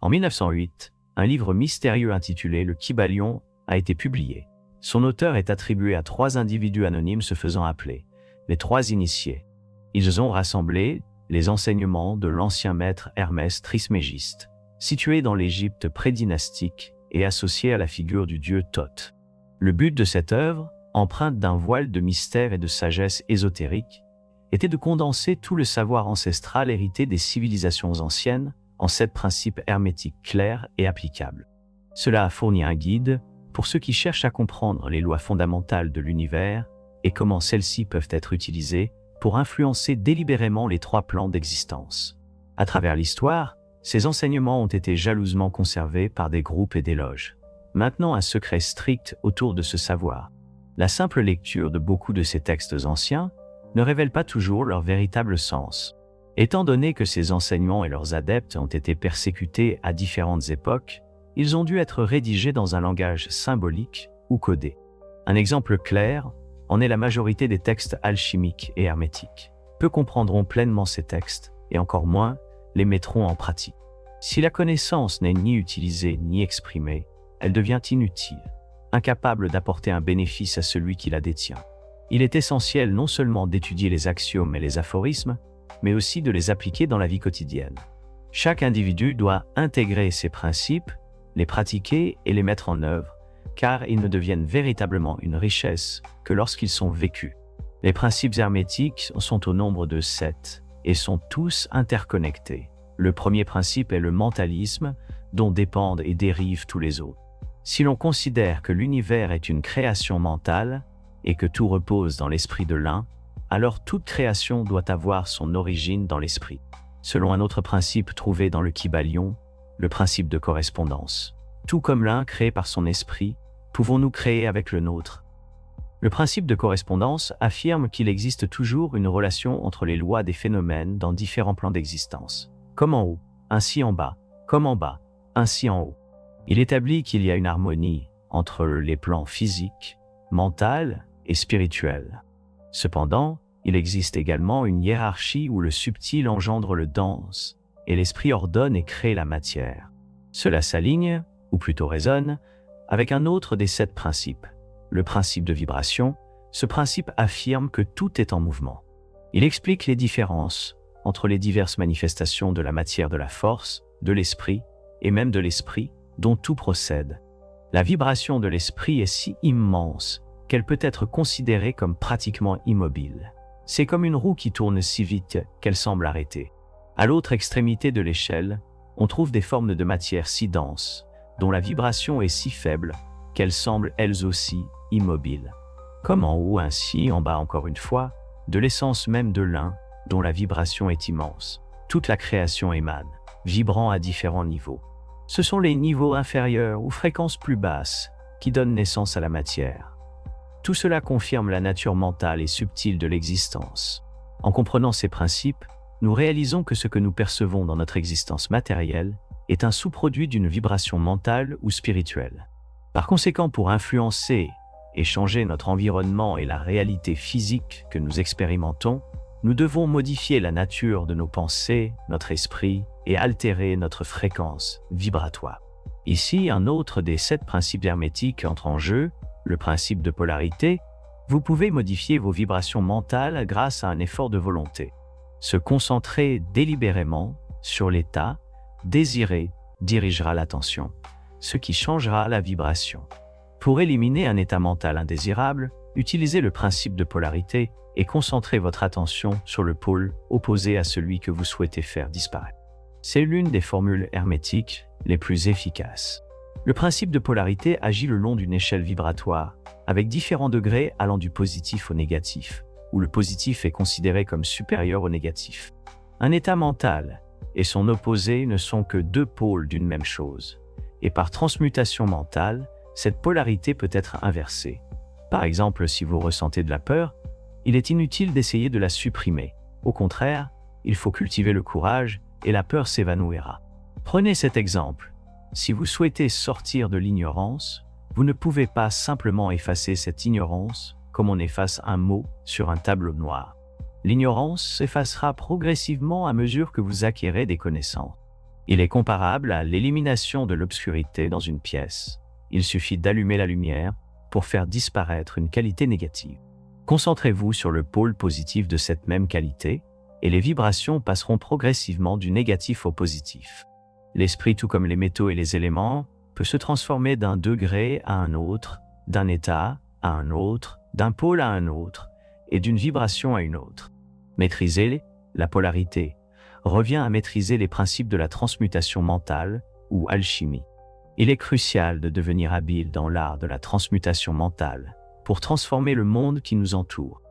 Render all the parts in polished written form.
En 1908, un livre mystérieux intitulé Le Kybalion a été publié. Son auteur est attribué à 3 individus anonymes se faisant appeler les 3 initiés. Ils ont rassemblé les enseignements de l'ancien maître Hermès Trismégiste, situé dans l'Égypte prédynastique et associé à la figure du dieu Thoth. Le but de cette œuvre, empreinte d'un voile de mystère et de sagesse ésotérique, était de condenser tout le savoir ancestral hérité des civilisations anciennes en 7 principes hermétiques clairs et applicables. Cela a fourni un guide pour ceux qui cherchent à comprendre les lois fondamentales de l'univers et comment celles-ci peuvent être utilisées pour influencer délibérément les 3 plans d'existence. À travers l'histoire, ces enseignements ont été jalousement conservés par des groupes et des loges, maintenant un secret strict autour de ce savoir. La simple lecture de beaucoup de ces textes anciens ne révèle pas toujours leur véritable sens. Étant donné que ces enseignements et leurs adeptes ont été persécutés à différentes époques, ils ont dû être rédigés dans un langage symbolique ou codé. Un exemple clair en est la majorité des textes alchimiques et hermétiques. Peu comprendront pleinement ces textes, et encore moins les mettront en pratique. Si la connaissance n'est ni utilisée ni exprimée, elle devient inutile, incapable d'apporter un bénéfice à celui qui la détient. Il est essentiel non seulement d'étudier les axiomes et les aphorismes, mais aussi de les appliquer dans la vie quotidienne. Chaque individu doit intégrer ces principes, les pratiquer et les mettre en œuvre, car ils ne deviennent véritablement une richesse que lorsqu'ils sont vécus. Les principes hermétiques sont au nombre de 7 et sont tous interconnectés. Le premier principe est le mentalisme, dont dépendent et dérivent tous les autres. Si l'on considère que l'univers est une création mentale et que tout repose dans l'esprit de l'un, alors toute création doit avoir son origine dans l'esprit. Selon un autre principe trouvé dans le Kybalion, le principe de correspondance. Tout comme l'un créé par son esprit, pouvons-nous créer avec le nôtre? Le principe de correspondance affirme qu'il existe toujours une relation entre les lois des phénomènes dans différents plans d'existence. Comme en haut, ainsi en bas, comme en bas, ainsi en haut. Il établit qu'il y a une harmonie entre les plans physiques, mental et spirituel. Cependant, il existe également une hiérarchie où le subtil engendre le dense et l'esprit ordonne et crée la matière. Cela s'aligne, ou plutôt résonne, avec un autre des 7 principes, le principe de vibration. Ce principe affirme que tout est en mouvement. Il explique les différences entre les diverses manifestations de la matière de la force, de l'esprit, et même de l'esprit, dont tout procède. La vibration de l'esprit est si immense qu'elle peut être considérée comme pratiquement immobile. C'est comme une roue qui tourne si vite qu'elle semble arrêtée. À l'autre extrémité de l'échelle, on trouve des formes de matière si denses, dont la vibration est si faible qu'elles semblent elles aussi immobiles. Comme en haut, ainsi en bas encore une fois, de l'essence même de l'un, dont la vibration est immense. Toute la création émane, vibrant à différents niveaux. Ce sont les niveaux inférieurs ou fréquences plus basses qui donnent naissance à la matière. Tout cela confirme la nature mentale et subtile de l'existence. En comprenant ces principes, nous réalisons que ce que nous percevons dans notre existence matérielle est un sous-produit d'une vibration mentale ou spirituelle. Par conséquent, pour influencer et changer notre environnement et la réalité physique que nous expérimentons, nous devons modifier la nature de nos pensées, notre esprit, et altérer notre fréquence vibratoire. Ici, un autre des 7 principes hermétiques entre en jeu, le principe de polarité. Vous pouvez modifier vos vibrations mentales grâce à un effort de volonté. Se concentrer délibérément sur l'état désiré dirigera l'attention, ce qui changera la vibration. Pour éliminer un état mental indésirable, utilisez le principe de polarité et concentrez votre attention sur le pôle opposé à celui que vous souhaitez faire disparaître. C'est l'une des formules hermétiques les plus efficaces. Le principe de polarité agit le long d'une échelle vibratoire, avec différents degrés allant du positif au négatif, où le positif est considéré comme supérieur au négatif. Un état mental et son opposé ne sont que 2 pôles d'une même chose, et par transmutation mentale, cette polarité peut être inversée. Par exemple, si vous ressentez de la peur, il est inutile d'essayer de la supprimer. Au contraire, il faut cultiver le courage et la peur s'évanouira. Prenez cet exemple. Si vous souhaitez sortir de l'ignorance, vous ne pouvez pas simplement effacer cette ignorance comme on efface un mot sur un tableau noir. L'ignorance s'effacera progressivement à mesure que vous acquérez des connaissances. Il est comparable à l'élimination de l'obscurité dans une pièce. Il suffit d'allumer la lumière pour faire disparaître une qualité négative. Concentrez-vous sur le pôle positif de cette même qualité et les vibrations passeront progressivement du négatif au positif. L'esprit, tout comme les métaux et les éléments, peut se transformer d'un degré à un autre, d'un état à un autre, d'un pôle à un autre et d'une vibration à une autre. Maîtriser la polarité revient à maîtriser les principes de la transmutation mentale ou alchimie. Il est crucial de devenir habile dans l'art de la transmutation mentale pour transformer le monde qui nous entoure.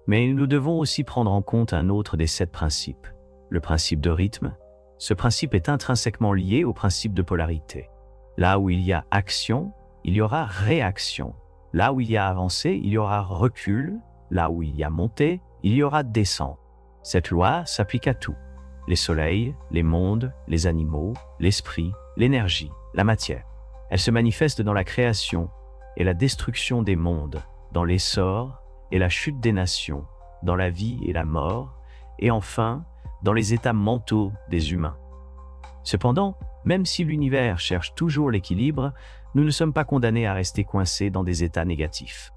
Mais nous devons aussi prendre en compte un autre des 7 principes, le principe de rythme. Ce principe est intrinsèquement lié au principe de polarité. Là où il y a action, il y aura réaction. Là où il y a avancée, il y aura recul. Là où il y a montée, il y aura descente. Cette loi s'applique à tout. Les soleils, les mondes, les animaux, l'esprit, l'énergie, la matière. Elle se manifeste dans la création et la destruction des mondes, dans l'essor et la chute des nations, dans la vie et la mort, et enfin, dans les états mentaux des humains. Cependant, même si l'univers cherche toujours l'équilibre, nous ne sommes pas condamnés à rester coincés dans des états négatifs.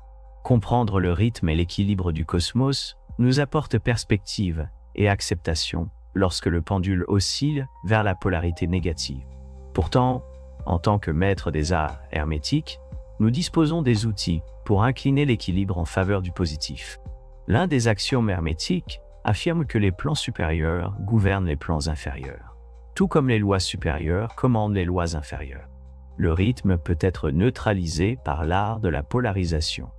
Comprendre le rythme et l'équilibre du cosmos nous apporte perspective et acceptation lorsque le pendule oscille vers la polarité négative. Pourtant, en tant que maître des arts hermétiques, nous disposons des outils pour incliner l'équilibre en faveur du positif. L'un des axiomes hermétiques affirme que les plans supérieurs gouvernent les plans inférieurs, tout comme les lois supérieures commandent les lois inférieures. Le rythme peut être neutralisé par l'art de la polarisation.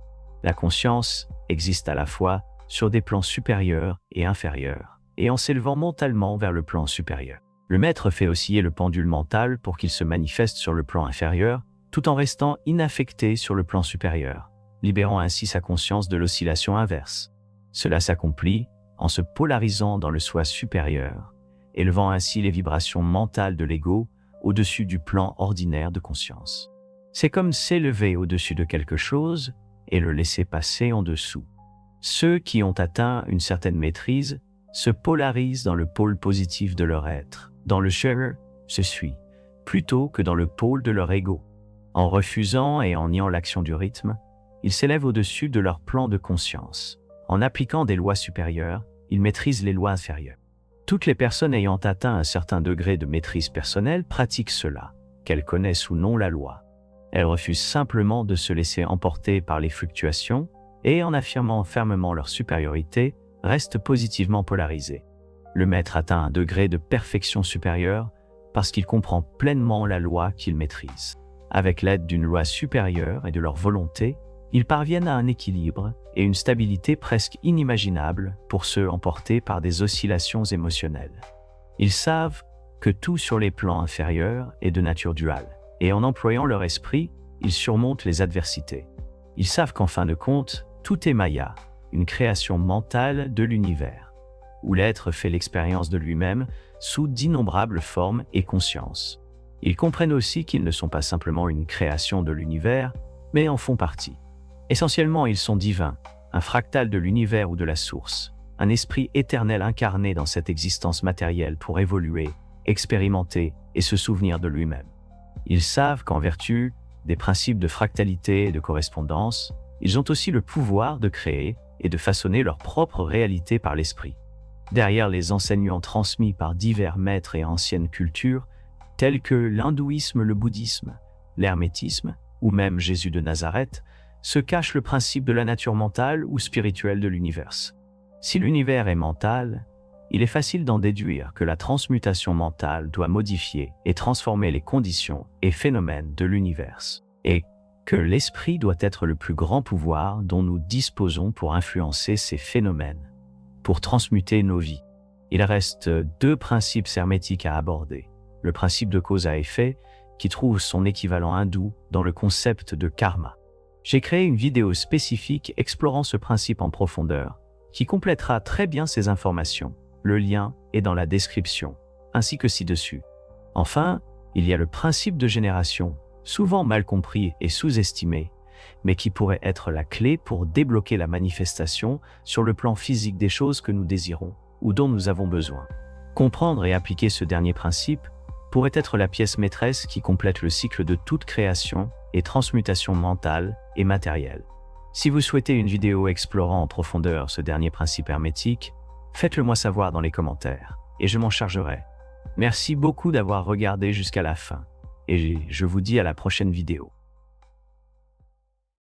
La conscience existe à la fois sur des plans supérieurs et inférieurs, et en s'élevant mentalement vers le plan supérieur. Le maître fait osciller le pendule mental pour qu'il se manifeste sur le plan inférieur, tout en restant inaffecté sur le plan supérieur, libérant ainsi sa conscience de l'oscillation inverse. Cela s'accomplit en se polarisant dans le soi supérieur, élevant ainsi les vibrations mentales de l'ego au-dessus du plan ordinaire de conscience. C'est comme s'élever au-dessus de quelque chose et le laisser passer en dessous. Ceux qui ont atteint une certaine maîtrise se polarisent dans le pôle positif de leur être, dans le je suis, plutôt que dans le pôle de leur ego. En refusant et en niant l'action du rythme, ils s'élèvent au-dessus de leur plan de conscience. En appliquant des lois supérieures, ils maîtrisent les lois inférieures. Toutes les personnes ayant atteint un certain degré de maîtrise personnelle pratiquent cela, qu'elles connaissent ou non la loi. Elles refusent simplement de se laisser emporter par les fluctuations et, en affirmant fermement leur supériorité, restent positivement polarisées. Le maître atteint un degré de perfection supérieure parce qu'il comprend pleinement la loi qu'il maîtrise. Avec l'aide d'une loi supérieure et de leur volonté, ils parviennent à un équilibre et une stabilité presque inimaginable pour ceux emportés par des oscillations émotionnelles. Ils savent que tout sur les plans inférieurs est de nature duale, et en employant leur esprit, ils surmontent les adversités. Ils savent qu'en fin de compte, tout est Maya, une création mentale de l'univers, où l'être fait l'expérience de lui-même sous d'innombrables formes et consciences. Ils comprennent aussi qu'ils ne sont pas simplement une création de l'univers, mais en font partie. Essentiellement, ils sont divins, un fractal de l'univers ou de la source, un esprit éternel incarné dans cette existence matérielle pour évoluer, expérimenter et se souvenir de lui-même. Ils savent qu'en vertu des principes de fractalité et de correspondance, ils ont aussi le pouvoir de créer et de façonner leur propre réalité par l'esprit. Derrière les enseignements transmis par divers maîtres et anciennes cultures, tels que l'hindouisme, le bouddhisme, l'hermétisme ou même Jésus de Nazareth, se cache le principe de la nature mentale ou spirituelle de l'univers. Si l'univers est mental, il est facile d'en déduire que la transmutation mentale doit modifier et transformer les conditions et phénomènes de l'univers, et que l'esprit doit être le plus grand pouvoir dont nous disposons pour influencer ces phénomènes, pour transmuter nos vies. Il reste 2 principes hermétiques à aborder. Le principe de cause à effet, qui trouve son équivalent hindou dans le concept de karma. J'ai créé une vidéo spécifique explorant ce principe en profondeur, qui complétera très bien ces informations. Le lien est dans la description, ainsi que ci-dessus. Enfin, il y a le principe de génération, souvent mal compris et sous-estimé, mais qui pourrait être la clé pour débloquer la manifestation sur le plan physique des choses que nous désirons ou dont nous avons besoin. Comprendre et appliquer ce dernier principe pourrait être la pièce maîtresse qui complète le cycle de toute création et transmutation mentale et matérielle. Si vous souhaitez une vidéo explorant en profondeur ce dernier principe hermétique, faites-le moi savoir dans les commentaires, et je m'en chargerai. Merci beaucoup d'avoir regardé jusqu'à la fin, et je vous dis à la prochaine vidéo.